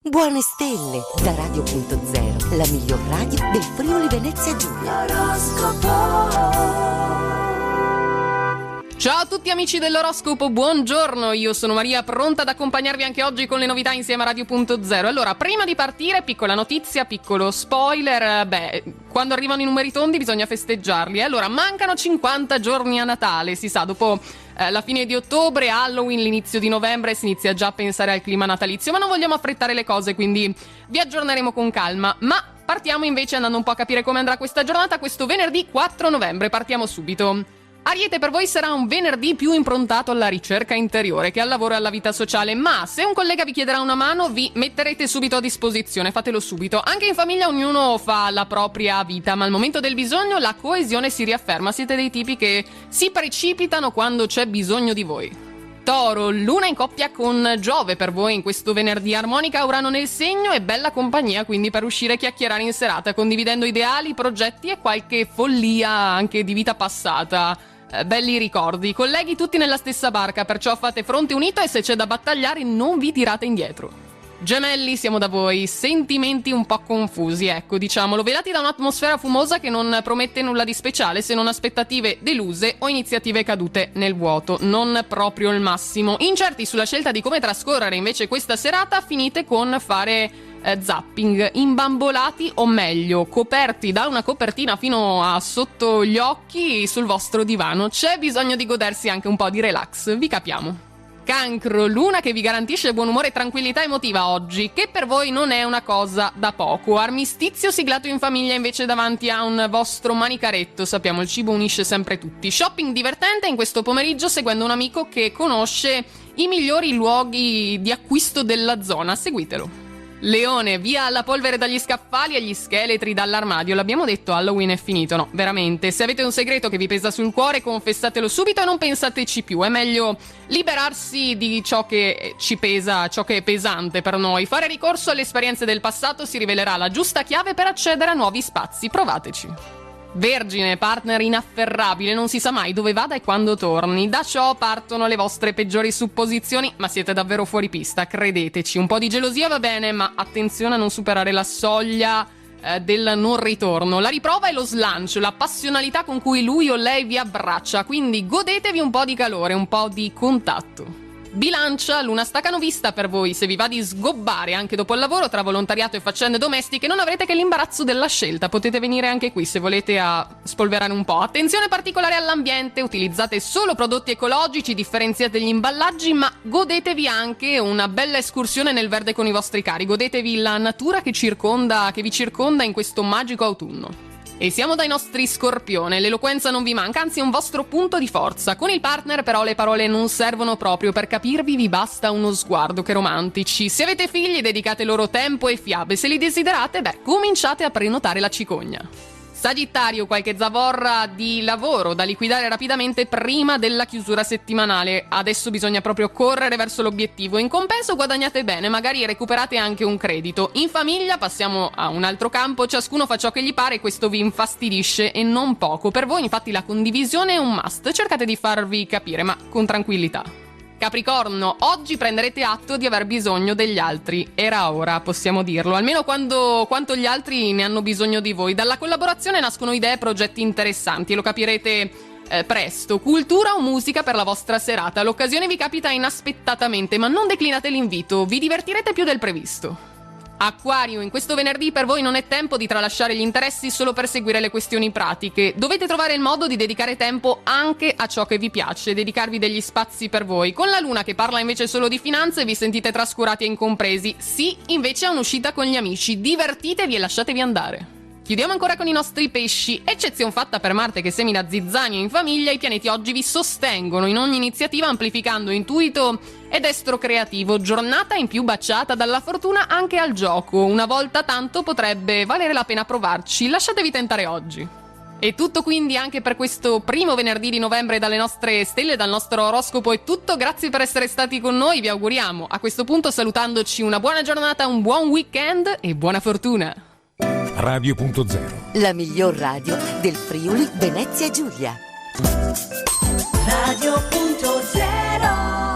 Buone stelle da Radio.0, la miglior radio del Friuli Venezia Giulia. Ciao a tutti amici dell'oroscopo, buongiorno, io sono Maria, pronta ad accompagnarvi anche oggi con le novità insieme a Radio.0. Allora, prima di partire, piccola notizia, piccolo spoiler, quando arrivano i numeri tondi bisogna festeggiarli. Allora, mancano 50 giorni a Natale, si sa, dopo la fine di ottobre, Halloween, l'inizio di novembre, si inizia già a pensare al clima natalizio, ma non vogliamo affrettare le cose, quindi vi aggiorneremo con calma. Ma partiamo invece andando un po' a capire come andrà questa giornata, questo venerdì 4 novembre, partiamo subito. Ariete, per voi sarà un venerdì più improntato alla ricerca interiore che al lavoro e alla vita sociale, ma se un collega vi chiederà una mano vi metterete subito a disposizione, fatelo subito. Anche in famiglia ognuno fa la propria vita, ma al momento del bisogno la coesione si riafferma, siete dei tipi che si precipitano quando c'è bisogno di voi. Toro, luna in coppia con Giove per voi in questo venerdì, armonica Urano nel segno e bella compagnia quindi per uscire e chiacchierare in serata, condividendo ideali, progetti e qualche follia anche di vita passata. Belli ricordi, colleghi tutti nella stessa barca, perciò fate fronte unito e se c'è da battagliare non vi tirate indietro. Gemelli, siamo da voi, sentimenti un po' confusi, ecco, diciamolo, velati da un'atmosfera fumosa che non promette nulla di speciale se non aspettative deluse o iniziative cadute nel vuoto, non proprio il massimo. Incerti sulla scelta di come trascorrere invece questa serata, finite con fare zapping, imbambolati o meglio, coperti da una copertina fino a sotto gli occhi sul vostro divano. C'è bisogno di godersi anche un po' di relax, vi capiamo. Cancro, luna che vi garantisce buon umore e tranquillità emotiva oggi, che per voi non è una cosa da poco. Armistizio siglato in famiglia invece davanti a un vostro manicaretto, sappiamo il cibo unisce sempre tutti. Shopping divertente in questo pomeriggio seguendo un amico che conosce i migliori luoghi di acquisto della zona, seguitelo. Leone, via alla polvere dagli scaffali e gli scheletri dall'armadio. L'abbiamo detto, Halloween è finito, no, veramente. Se avete un segreto che vi pesa sul cuore, confessatelo subito e non pensateci più. È meglio liberarsi di ciò che ci pesa, ciò che è pesante per noi. Fare ricorso alle esperienze del passato si rivelerà la giusta chiave per accedere a nuovi spazi. Provateci. Vergine, partner inafferrabile, non si sa mai dove vada e quando torni. Da ciò partono le vostre peggiori supposizioni, ma siete davvero fuori pista, credeteci. Un po' di gelosia va bene, ma attenzione a non superare la soglia del non ritorno. La riprova è lo slancio, la passionalità con cui lui o lei vi abbraccia, quindi godetevi un po' di calore, un po' di contatto. Bilancia, luna stacanovista per voi, se vi va di sgobbare anche dopo il lavoro tra volontariato e faccende domestiche non avrete che l'imbarazzo della scelta, potete venire anche qui se volete a spolverare un po'. Attenzione particolare all'ambiente, utilizzate solo prodotti ecologici, differenziate gli imballaggi, ma godetevi anche una bella escursione nel verde con i vostri cari, godetevi la natura che vi circonda in questo magico autunno. E siamo dai nostri Scorpione, l'eloquenza non vi manca, anzi è un vostro punto di forza. Con il partner però le parole non servono proprio, per capirvi vi basta uno sguardo, che romantici. Se avete figli dedicate loro tempo e fiabe, se li desiderate, cominciate a prenotare la cicogna. Sagittario, qualche zavorra di lavoro da liquidare rapidamente prima della chiusura settimanale. Adesso bisogna proprio correre verso l'obiettivo. In compenso guadagnate bene, magari recuperate anche un credito. In famiglia passiamo a un altro campo, ciascuno fa ciò che gli pare e questo vi infastidisce e non poco. Per voi infatti la condivisione è un must, cercate di farvi capire, ma con tranquillità. Capricorno, oggi prenderete atto di aver bisogno degli altri. Era ora, possiamo dirlo, almeno quanto gli altri ne hanno bisogno di voi. Dalla collaborazione nascono idee e progetti interessanti e lo capirete presto. Cultura o musica per la vostra serata. L'occasione vi capita inaspettatamente, ma non declinate l'invito, vi divertirete più del previsto. Acquario, in questo venerdì per voi non è tempo di tralasciare gli interessi solo per seguire le questioni pratiche. Dovete trovare il modo di dedicare tempo anche a ciò che vi piace, dedicarvi degli spazi per voi. Con la luna che parla invece solo di finanze vi sentite trascurati e incompresi. Sì, invece a un'uscita con gli amici, divertitevi e lasciatevi andare. Chiudiamo ancora con i nostri pesci. Eccezion fatta per Marte che semina zizzania in famiglia, i pianeti oggi vi sostengono in ogni iniziativa amplificando intuito ed estro creativo. Giornata in più baciata dalla fortuna anche al gioco. Una volta tanto potrebbe valere la pena provarci. Lasciatevi tentare oggi. E tutto quindi anche per questo primo venerdì di novembre dalle nostre stelle, dal nostro oroscopo è tutto. Grazie per essere stati con noi, vi auguriamo a questo punto salutandoci una buona giornata, un buon weekend e buona fortuna. Radio.0, la miglior radio del Friuli Venezia Giulia. Radio.0